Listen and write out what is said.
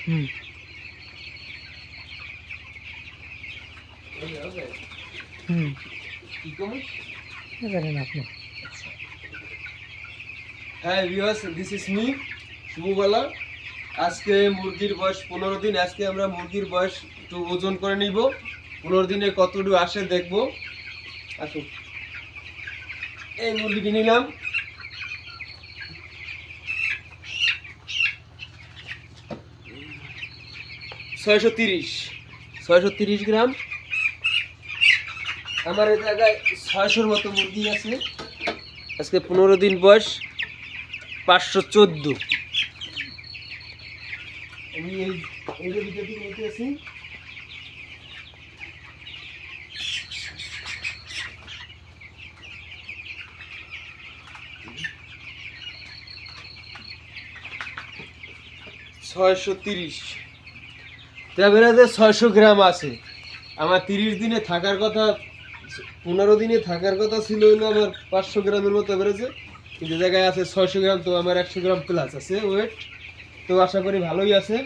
হুম হুম কি কম? জানেন আপনি। হ্যাঁ ভিউয়ার্স, দিস ইজ মি শুভবালা। আজকে মুরগির বয়স 15 দিন। আজকে আমরা মুরগির বয়স একটু ওজন করে নিব। 15 দিনে কতটুকু আসে দেখব। আসুন, এই মুরগিটি নিলাম। 630 গ্রাম। আমার এই জায়গায় 600-র মতো মুরগি আছে। আজকে 15 দিন বয়স, 514। আমি এই ভিতর থেকে নিতে আছি। $630, 600 গ্রাম আছে। আমার 30 দিনে থাকার কথা, 15 দিনে থাকার কথা ছিল হলো আমার 500 গ্রামের মতো বেড়েছে, কিন্তু জায়গায় আছে 600 গ্রাম। তো আমার 100 গ্রাম প্লাস আছে ওয়েট। তো আশা করি ভালোই আছে।